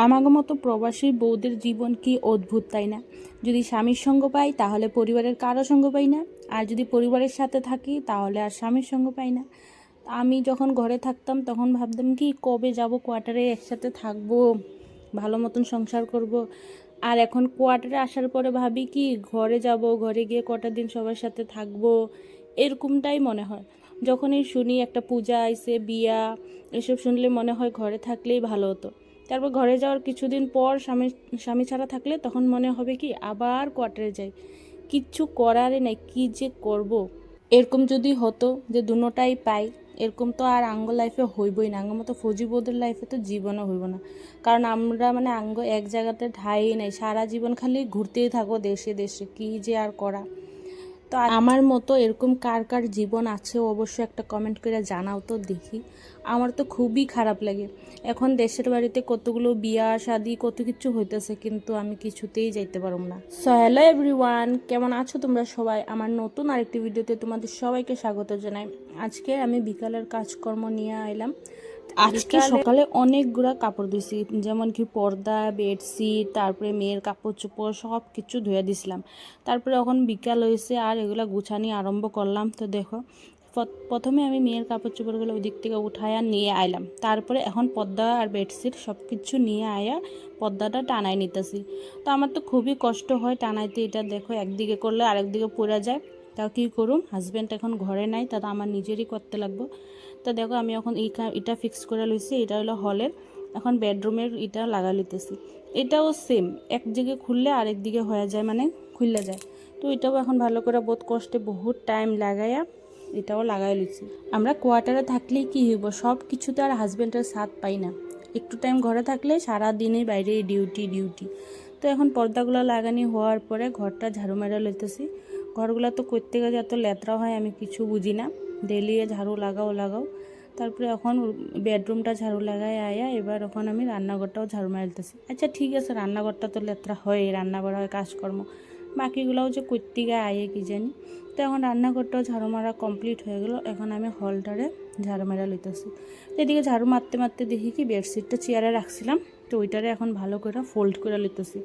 আমাগো মতো প্রবাসী বউদের জীবন কি অদ্ভুত, তাই না? যদি স্বামীর সঙ্গ পাই তাহলে পরিবারের কারো সঙ্গ পাই না, আর যদি পরিবারের সাথে থাকি তাহলে আর স্বামীর সঙ্গ পাই না। আমি যখন ঘরে থাকতাম তখন ভাবতাম কি কবে যাব কোয়ার্টারে, একসাথে থাকবো, ভালো মতন সংসার করব। আর এখন কোয়ার্টারে আসার পরে ভাবি কি ঘরে যাব, ঘরে গিয়ে কটা দিন সবার সাথে থাকবো, এরকমটাই মনে হয়। যখনই শুনি একটা পূজা আইছে, বিয়া, এসব শুনলে মনে হয় ঘরে থাকলেই ভালো হতো। তারপর ঘরে যাওয়ার কিছুদিন পর স্বামী ছাড়া থাকলে তখন মনে হবে কি আবার কোয়ার্টারে যাই, কিচ্ছু করারই নাই, কি যে করব। এরকম যদি হতো যে দুটোটাই পাই, এরকম তো আর আঙ্গ লাইফে হইবই না। আঙ্গ মতো ফৌজি বউদের লাইফে তো জীবনও হইব না। কারণ আমরা আঙ্গ এক জায়গাতে ঠাই নাই, সারা জীবন খালি ঘুরতেই থাকো দেশে দেশে, কি যে আর করা। তো আমার মতো এরকম কার কার জীবন আছে অবশ্যই একটা কমেন্ট করে জানাও তো দেখি। আমার তো খুবই খারাপ লাগে। এখন দেশের বাড়িতে কতগুলো বিয়া শাদি কত কিছু হইতেছে, কিন্তু আমি কিছুতেই যাইতে পারব না। সো হ্যালো এভরিওয়ান, কেমন আছো তোমরা সবাই? আমার নতুন আরেকটি ভিডিওতে তোমাদের সবাইকে স্বাগত জানাই। আজকে আমি বিকালের কাজকর্ম নিয়ে আইলাম। আজকে সকালে অনেকগুলো কাপড় ধুইছি, যেমন কি পর্দা, বেডশিট, তারপরে মেয়ের কাপড় চোপড় সব কিছু ধুয়ে দিছিলাম। তারপরে এখন বিকাল হয়েছে আর এগুলো গুছানি আরম্ভ করলাম। তো দেখো, প্রথমে আমি মেয়ের কাপড় চোপড়গুলো ওই দিক থেকে উঠায়া নিয়ে আইলাম। তারপরে এখন পর্দা আর বেডশিট সব কিছু নিয়ে আয়া পর্দাটা টানাই নিতেছি। তো আমার তো খুবই কষ্ট হয় টানাইতে। এটা দেখো, একদিকে করলে আরেকদিকে পড়ে যায়। তাও কী করুম, হাজব্যান্ড এখন ঘরে নাই, তা আমার নিজেরই করতে লাগবো। তো দেখো আমি এখন এটা ফিক্স করে লইছি। এটা হলো হলের, এখন বেডরুমের এটা লাগা লইতেছি। এটাও সেম, এক দিকে খুললে আরেক দিকে হয়ে যায়, খুললে যায়। তো এটাও এখন ভালো করে বহুত কষ্টে বহুত টাইম লাগাইয়া এটাও লাগাই লইছি। আমরা কোয়ার্টারে থাকলেই কি হইব, সব কিছুতে আর হাজব্যান্ডের সাথ পাই না। একটু টাইম ঘরে থাকলে সারাদিনে বাইরে ডিউটি। তো এখন পর্দাগুলো লাগানি হওয়ার পরে ঘরটা ঝাড়ু মেরা লইতেছি। ঘরগুলো তো করতে গেলে এত লেতরা হয় আমি কিছু বুঝি না। ডেলি ঝাড়ু লাগাও। তারপরে এখন বেডরুমটা ঝাড়ু লাগাই আয়া এবার এখন আমি রান্নাঘরটাও ঝাড়ু মারতেছি। আচ্ছা ঠিক আছে, রান্নাঘরটা তো লেতরা হয়, রান্নাঘর হয় কাজকর্ম, বাকিগুলোও যে করতে গায়ে আয়ে কি জানি। তো এখন রান্নাঘরটাও ঝাড়ু মারা কমপ্লিট হয়ে গেল। এখন আমি হলটারে ঝাড়ু মারা লইতেছি। এদিকে ঝাড়ু মারতে দেখি কি বেডশিটটা চেয়ারে রাখছিলাম, তো ওইটারে এখন ভালো করে ফোল্ড করে লইতেছি।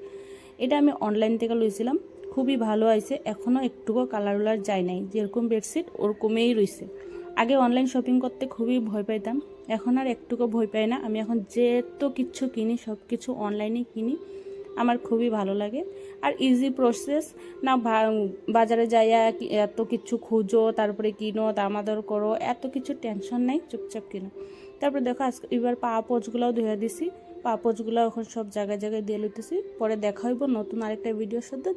এটা আমি অনলাইন থেকে লইছিলাম, খুবই ভালো আইছে। এখনও একটুকু কালার উলার যায় নাই, যেরকম বেডশিট ওরকমই রইছে। আগে অনলাইন শপিং করতে খুবই ভয় পাইতাম, এখন আর একটুকু ভয় পাই না। আমি এখন যেত কিছু কিনি সব কিছু অনলাইনে কিনি, আমার খুবই ভালো লাগে। আর ইজি প্রসেস না, বাজারে যাইয়া এত কিছু খুঁজো, তারপরে কিনো, দামাদর করো, এত কিছু টেনশন নাই, চুপচাপ কিনো। তারপরে দেখো আজকে এবার পাপোচগুলোও ধুয়ে দিছি। পাপোচগুলো এখন সব জায়গায় দিয়ে লইতেছি। পরে দেখা হইব নতুন আরেকটা ভিডিওর সাথে।